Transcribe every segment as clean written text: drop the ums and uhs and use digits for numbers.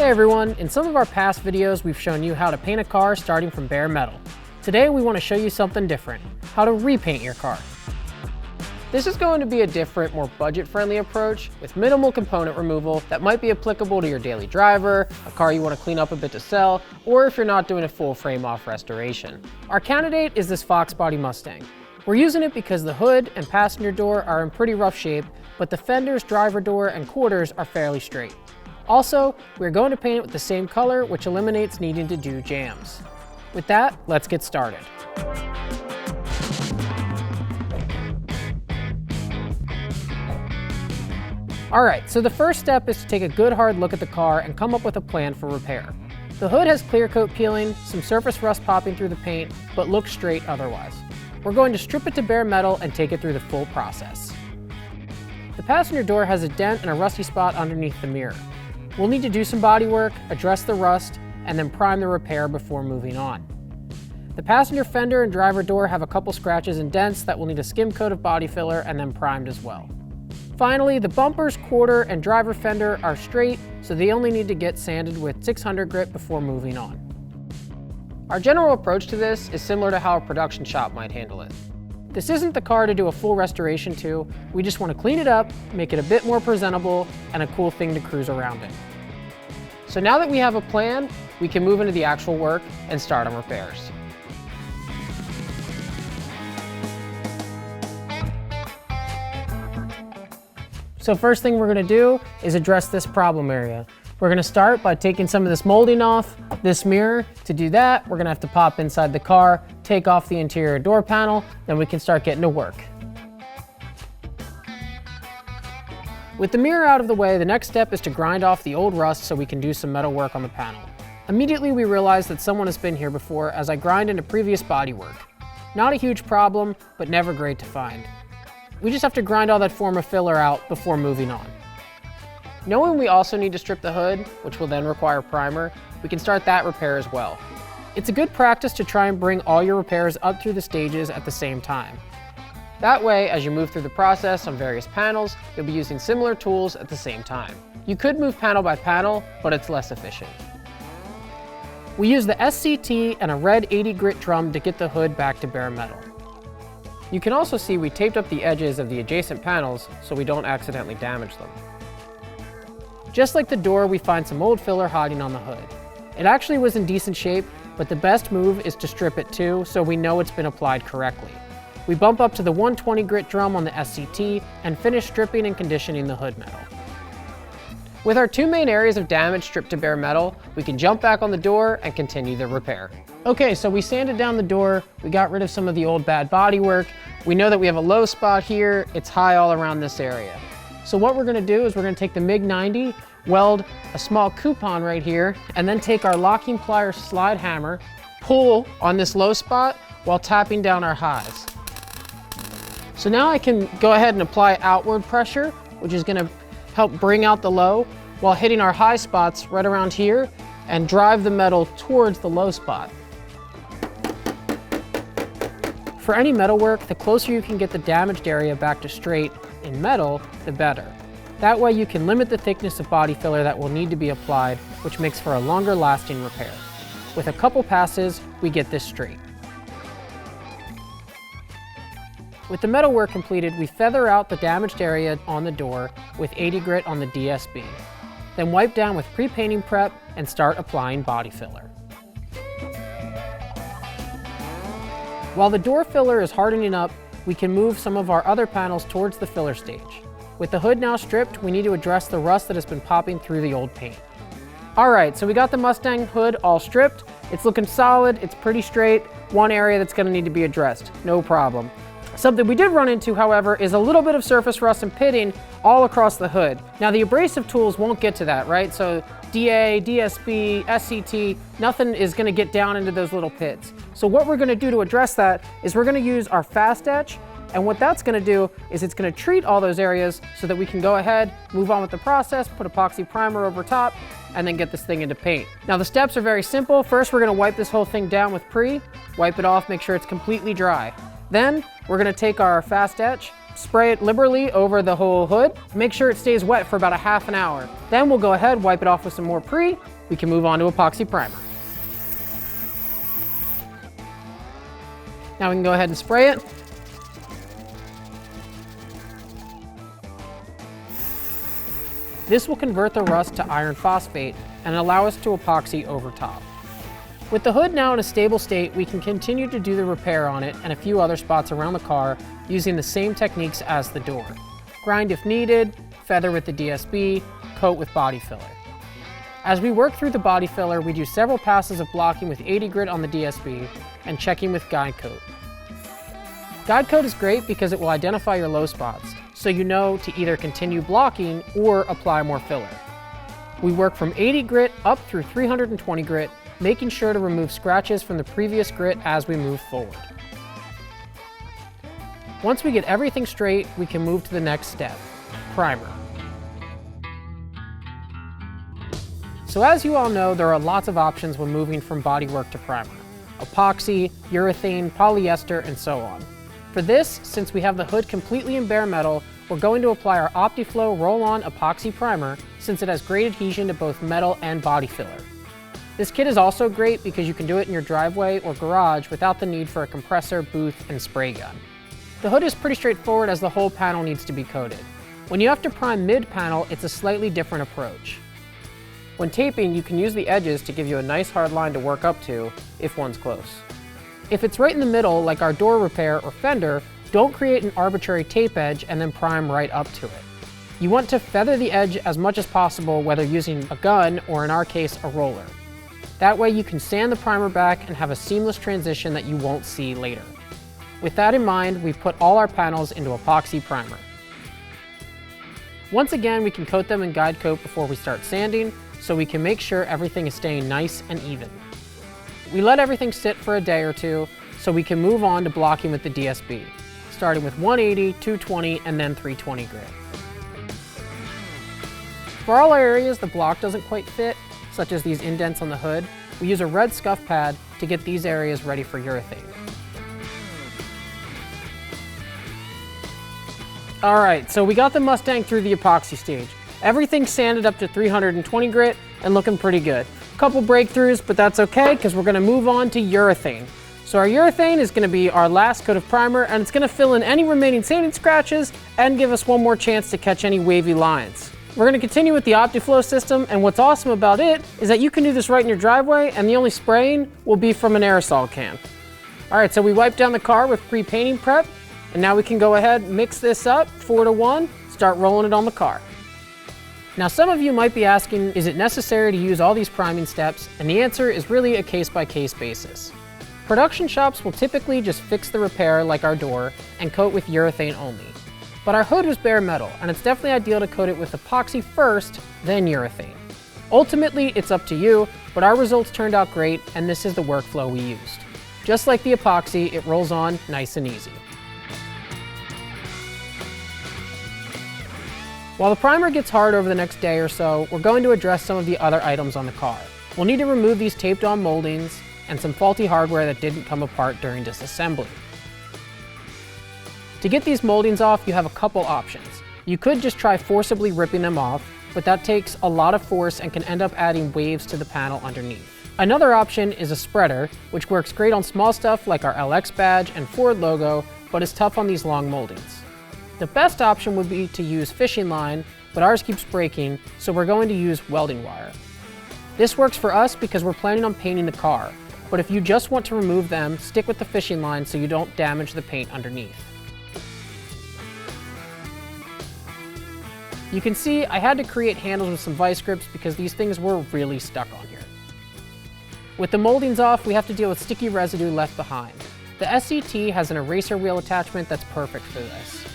Hey everyone, in some of our past videos we've shown you how to paint a car starting from bare metal. Today we want to show you something different, how to repaint your car. This is going to be a different, more budget-friendly approach with minimal component removal that might be applicable to your daily driver, a car you want to clean up a bit to sell, or if you're not doing a full frame-off restoration. Our candidate is this Fox body Mustang. We're using it because the hood and passenger door are in pretty rough shape, but the fenders, driver door, and quarters are fairly straight. Also, we're going to paint it with the same color, which eliminates needing to do jams. With that, let's get started. Alright, so the first step is to take a good hard look at the car and come up with a plan for repair. The hood has clear coat peeling, some surface rust popping through the paint, but looks straight otherwise. We're going to strip it to bare metal and take it through the full process. The passenger door has a dent and a rusty spot underneath the mirror. We'll need to do some body work, address the rust, and then prime the repair before moving on. The passenger fender and driver door have a couple scratches and dents that will need a skim coat of body filler and then primed as well. Finally, the bumpers, quarter, and driver fender are straight, so they only need to get sanded with 600 grit before moving on. Our general approach to this is similar to how a production shop might handle it. This isn't the car to do a full restoration to, we just want to clean it up, make it a bit more presentable, and a cool thing to cruise around in. So now that we have a plan, we can move into the actual work and start on repairs. So first thing we're going to do is address this problem area. We're going to start by taking some of this molding off this mirror. To do that, we're going to have to pop inside the car, take off the interior door panel, then we can start getting to work. With the mirror out of the way, the next step is to grind off the old rust so we can do some metal work on the panel. Immediately we realize that someone has been here before as I grind into previous body work. Not a huge problem, but never great to find. We just have to grind all that former filler out before moving on. Knowing we also need to strip the hood, which will then require primer, we can start that repair as well. It's a good practice to try and bring all your repairs up through the stages at the same time. That way, as you move through the process on various panels, you'll be using similar tools at the same time. You could move panel by panel, but it's less efficient. We use the SCT and a red 80 grit drum to get the hood back to bare metal. You can also see we taped up the edges of the adjacent panels so we don't accidentally damage them. Just like the door, we find some old filler hiding on the hood. It actually was in decent shape, but the best move is to strip it too so we know it's been applied correctly. We bump up to the 120 grit drum on the SCT and finish stripping and conditioning the hood metal. With our two main areas of damage stripped to bare metal, we can jump back on the door and continue the repair. Okay, so we sanded down the door, we got rid of some of the old bad body work. We know that we have a low spot here, it's high all around this area. So what we're gonna do is we're gonna take the MIG 90, weld a small coupon right here, and then take our locking pliers slide hammer, pull on this low spot while tapping down our highs. So now I can go ahead and apply outward pressure, which is gonna help bring out the low, while hitting our high spots right around here and drive the metal towards the low spot. For any metal work, the closer you can get the damaged area back to straight in metal, the better. That way you can limit the thickness of body filler that will need to be applied, which makes for a longer lasting repair. With a couple passes, we get this straight. With the metal work completed, we feather out the damaged area on the door with 80 grit on the DSB. Then wipe down with pre-painting prep and start applying body filler. While the door filler is hardening up, we can move some of our other panels towards the filler stage. With the hood now stripped, we need to address the rust that has been popping through the old paint. Alright, so we got the Mustang hood all stripped. It's looking solid, it's pretty straight. One area that's going to need to be addressed, no problem. Something we did run into, however, is a little bit of surface rust and pitting all across the hood. Now the abrasive tools won't get to that, right? So DA, DSB, SCT, nothing is gonna get down into those little pits. So what we're gonna do to address that is we're gonna use our fast etch, and what that's gonna do is it's gonna treat all those areas so that we can go ahead, move on with the process, put epoxy primer over top, and then get this thing into paint. Now the steps are very simple. First, we're gonna wipe this whole thing down with wipe it off, make sure it's completely dry. Then we're gonna take our fast etch, Spray it liberally over the whole hood. Make sure it stays wet for about a half an hour. Then we'll go ahead, wipe it off with some more pre. We can move on to epoxy primer. Now we can go ahead and spray it. This will convert the rust to iron phosphate and allow us to epoxy over top. With the hood now in a stable state, we can continue to do the repair on it and a few other spots around the car using the same techniques as the door. Grind if needed, feather with the DSB, coat with body filler. As we work through the body filler, we do several passes of blocking with 80 grit on the DSB and checking with guide coat. Guide coat is great because it will identify your low spots, so you know to either continue blocking or apply more filler. We work from 80 grit up through 320 grit, making sure to remove scratches from the previous grit as we move forward. Once we get everything straight, we can move to the next step, primer. So as you all know, there are lots of options when moving from bodywork to primer. Epoxy, urethane, polyester, and so on. For this, since we have the hood completely in bare metal, we're going to apply our OptiFlow Roll-On Epoxy Primer since it has great adhesion to both metal and body filler. This kit is also great because you can do it in your driveway or garage without the need for a compressor, booth, and spray gun. The hood is pretty straightforward as the whole panel needs to be coated. When you have to prime mid-panel, it's a slightly different approach. When taping, you can use the edges to give you a nice hard line to work up to if one's close. If it's right in the middle, like our door repair or fender, don't create an arbitrary tape edge and then prime right up to it. You want to feather the edge as much as possible, whether using a gun or in our case, a roller. That way you can sand the primer back and have a seamless transition that you won't see later. With that in mind, we've put all our panels into epoxy primer. Once again, we can coat them in guide coat before we start sanding, so we can make sure everything is staying nice and even. We let everything sit for a day or two, so we can move on to blocking with the DSB, starting with 180, 220, and then 320 grit. For all our areas the block doesn't quite fit, such as these indents on the hood, we use a red scuff pad to get these areas ready for urethane. Alright, so we got the Mustang through the epoxy stage. Everything's sanded up to 320 grit and looking pretty good. A couple breakthroughs, but that's okay because we're going to move on to urethane. So our urethane is going to be our last coat of primer, and it's going to fill in any remaining sanding scratches and give us one more chance to catch any wavy lines. We're going to continue with the OptiFlow system, and what's awesome about it is that you can do this right in your driveway, and the only spraying will be from an aerosol can. All right, so we wiped down the car with pre-painting prep, and now we can go ahead, mix this up 4-to-1, start rolling it on the car. Now some of you might be asking, is it necessary to use all these priming steps? And the answer is really a case-by-case basis. Production shops will typically just fix the repair like our door and coat with urethane only. But our hood was bare metal, and it's definitely ideal to coat it with epoxy first, then urethane. Ultimately, it's up to you, but our results turned out great, and this is the workflow we used. Just like the epoxy, it rolls on nice and easy. While the primer gets hard over the next day or so, we're going to address some of the other items on the car. We'll need to remove these taped on moldings and some faulty hardware that didn't come apart during disassembly. To get these moldings off, you have a couple options. You could just try forcibly ripping them off, but that takes a lot of force and can end up adding waves to the panel underneath. Another option is a spreader, which works great on small stuff like our LX badge and Ford logo, but is tough on these long moldings. The best option would be to use fishing line, but ours keeps breaking, so we're going to use welding wire. This works for us because we're planning on painting the car, but if you just want to remove them, stick with the fishing line so you don't damage the paint underneath. You can see I had to create handles with some vice grips because these things were really stuck on here. With the moldings off, we have to deal with sticky residue left behind. The SCT has an eraser wheel attachment that's perfect for this.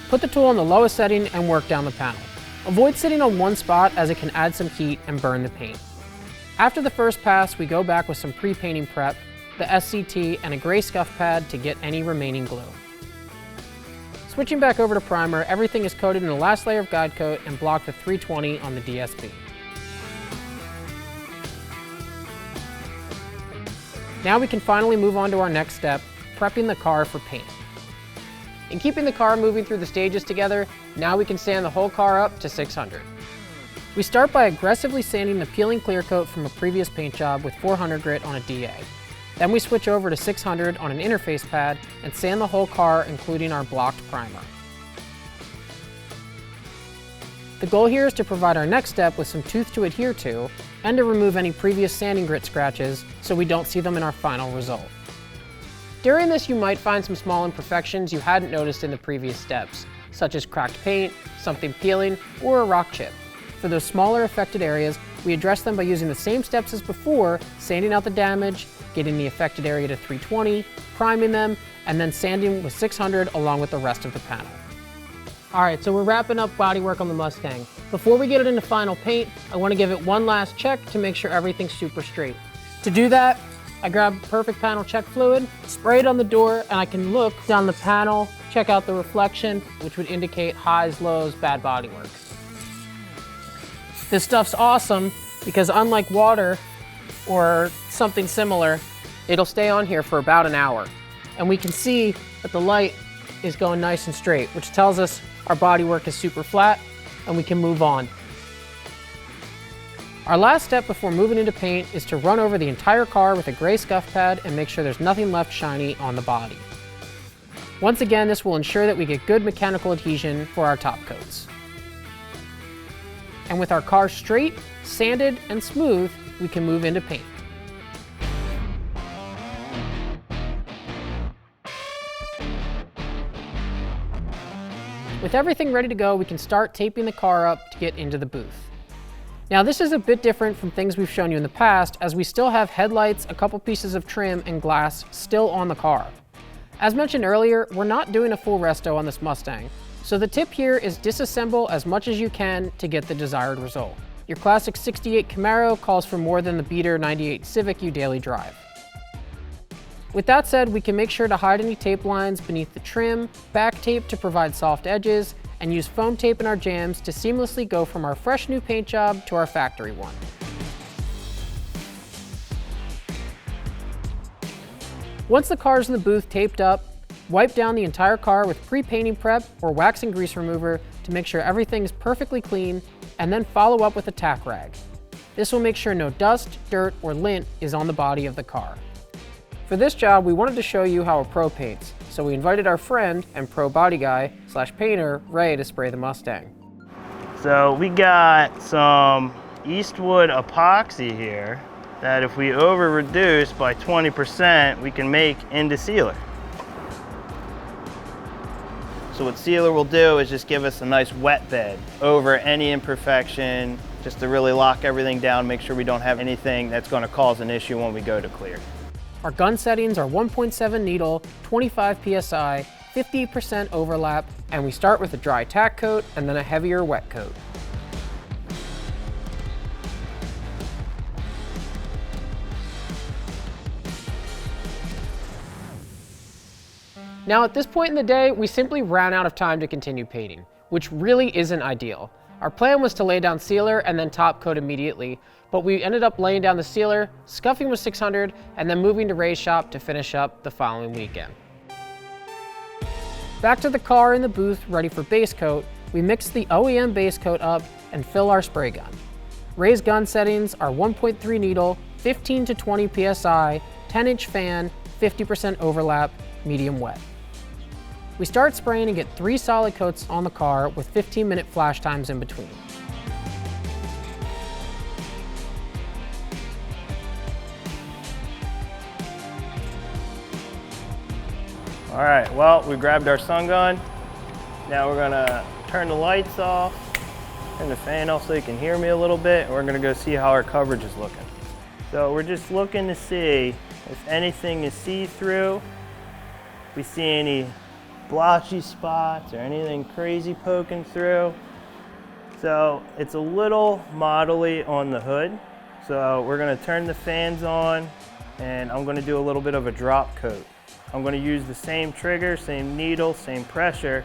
Put the tool on the lowest setting and work down the panel. Avoid sitting on one spot as it can add some heat and burn the paint. After the first pass, we go back with some pre-painting prep, the SCT, and a gray scuff pad to get any remaining glue. Switching back over to primer, everything is coated in the last layer of guide coat and blocked with 320 on the DSB. Now we can finally move on to our next step, prepping the car for paint. In keeping the car moving through the stages together, now we can sand the whole car up to 600. We start by aggressively sanding the peeling clear coat from a previous paint job with 400 grit on a DA. Then we switch over to 600 on an interface pad and sand the whole car, including our blocked primer. The goal here is to provide our next step with some tooth to adhere to and to remove any previous sanding grit scratches so we don't see them in our final result. During this, you might find some small imperfections you hadn't noticed in the previous steps, such as cracked paint, something peeling, or a rock chip. For those smaller affected areas, we address them by using the same steps as before, sanding out the damage, getting the affected area to 320, priming them, and then sanding with 600 along with the rest of the panel. All right, so we're wrapping up bodywork on the Mustang. Before we get it into final paint, I want to give it one last check to make sure everything's super straight. To do that, I grab perfect panel check fluid, spray it on the door, and I can look down the panel, check out the reflection, which would indicate highs, lows, bad bodywork. This stuff's awesome because unlike water or something similar, it'll stay on here for about an hour. And we can see that the light is going nice and straight, which tells us our bodywork is super flat and we can move on. Our last step before moving into paint is to run over the entire car with a gray scuff pad and make sure there's nothing left shiny on the body. Once again, this will ensure that we get good mechanical adhesion for our top coats. And with our car straight, sanded, and smooth, we can move into paint. With everything ready to go, we can start taping the car up to get into the booth. Now this is a bit different from things we've shown you in the past, as we still have headlights, a couple pieces of trim, and glass still on the car. As mentioned earlier, we're not doing a full resto on this Mustang, so the tip here is disassemble as much as you can to get the desired result. Your classic 68 Camaro calls for more than the beater 98 Civic you daily drive. With that said, we can make sure to hide any tape lines beneath the trim, back tape to provide soft edges, and use foam tape in our jams to seamlessly go from our fresh new paint job to our factory one. Once the car's in the booth taped up, wipe down the entire car with pre-painting prep or wax and grease remover to make sure everything is perfectly clean, and then follow up with a tack rag. This will make sure no dust, dirt, or lint is on the body of the car. For this job, we wanted to show you how a pro paints, so we invited our friend and pro body guy / painter, Ray, to spray the Mustang. So we got some Eastwood epoxy here that if we over reduce by 20%, we can make into sealer. So what sealer will do is just give us a nice wet bed over any imperfection, just to really lock everything down, make sure we don't have anything that's going to cause an issue when we go to clear. Our gun settings are 1.7 needle, 25 PSI, 50% overlap, and we start with a dry tack coat and then a heavier wet coat. Now at this point in the day, we simply ran out of time to continue painting, which really isn't ideal. Our plan was to lay down sealer and then top coat immediately, but we ended up laying down the sealer, scuffing with 600, and then moving to Ray's shop to finish up the following weekend. Back to the car in the booth, ready for base coat, we mix the OEM base coat up and fill our spray gun. Ray's gun settings are 1.3 needle, 15 to 20 PSI, 10-inch fan, 50% overlap, medium wet. We start spraying and get 3 solid coats on the car with 15-minute flash times in between. All right, well, we grabbed our sun gun. Now we're gonna turn the lights off, turn the fan off so you can hear me a little bit, and we're gonna go see how our coverage is looking. So we're just looking to see if anything is see-through, if we see any blotchy spots or anything crazy poking through. So it's a little mottly on the hood. So we're gonna turn the fans on, and I'm gonna do a little bit of a drop coat. I'm going to use the same trigger, same needle, same pressure.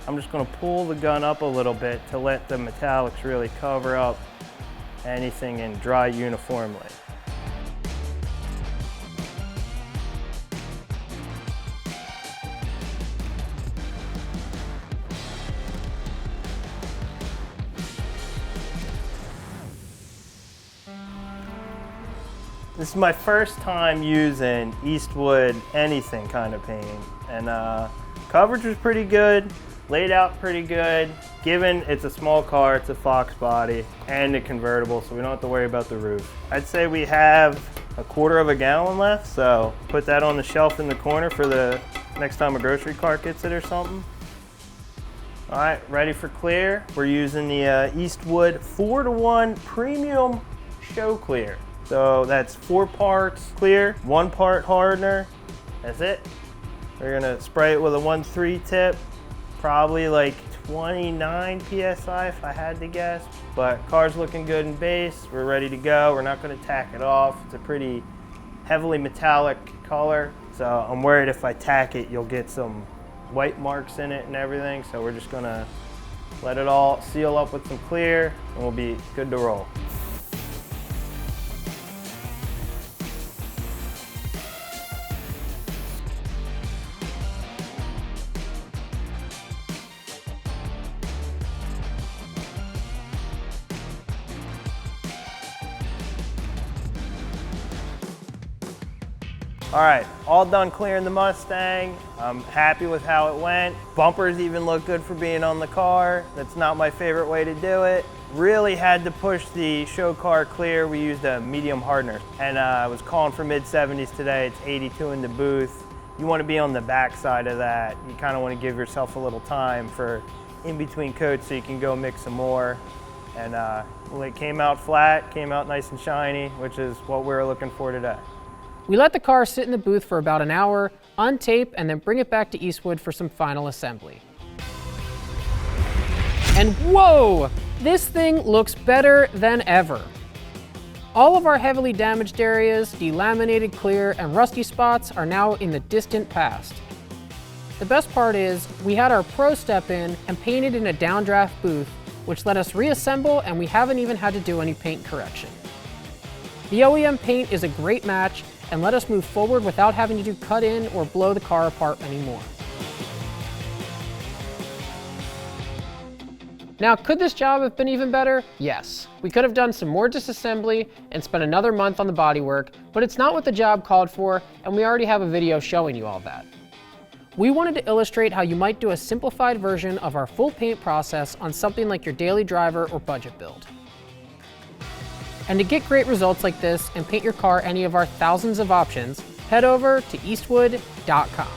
I'm just going to pull the gun up a little bit to let the metallics really cover up anything and dry uniformly. This is my first time using Eastwood anything kind of paint, and coverage was pretty good, laid out pretty good. Given it's a small car, it's a Fox body and a convertible, so we don't have to worry about the roof. I'd say we have a quarter of a gallon left, so put that on the shelf in the corner for the next time a grocery cart gets it or something. All right, ready for clear. We're using the Eastwood 4-to-1 Premium Show Clear. So that's 4 parts clear, 1 part hardener. That's it. We're gonna spray it with a 1.3 tip, probably like 29 PSI if I had to guess. But car's looking good in base. We're ready to go. We're not gonna tack it off. It's a pretty heavily metallic color. So I'm worried if I tack it, you'll get some white marks in it and everything. So we're just gonna let it all seal up with some clear and we'll be good to roll. All right, all done clearing the Mustang. I'm happy with how it went. Bumpers even look good for being on the car. That's not my favorite way to do it. Really had to push the show car clear. We used a medium hardener, and I was calling for mid-70s today. It's 82 in the booth. You want to be on the back side of that. You kind of want to give yourself a little time for in between coats so you can go mix some more. And well, it came out flat, came out nice and shiny, which is what we're looking for today. We let the car sit in the booth for about an hour, untape, and then bring it back to Eastwood for some final assembly. And whoa! This thing looks better than ever. All of our heavily damaged areas, delaminated clear, and rusty spots are now in the distant past. The best part is, we had our pro step in and painted in a downdraft booth, which let us reassemble, and we haven't even had to do any paint correction. The OEM paint is a great match, and let us move forward without having to do cut in or blow the car apart anymore. Now, could this job have been even better? Yes. We could have done some more disassembly and spent another month on the bodywork, but it's not what the job called for, and we already have a video showing you all that. We wanted to illustrate how you might do a simplified version of our full paint process on something like your daily driver or budget build. And to get great results like this and paint your car any of our thousands of options, head over to eastwood.com.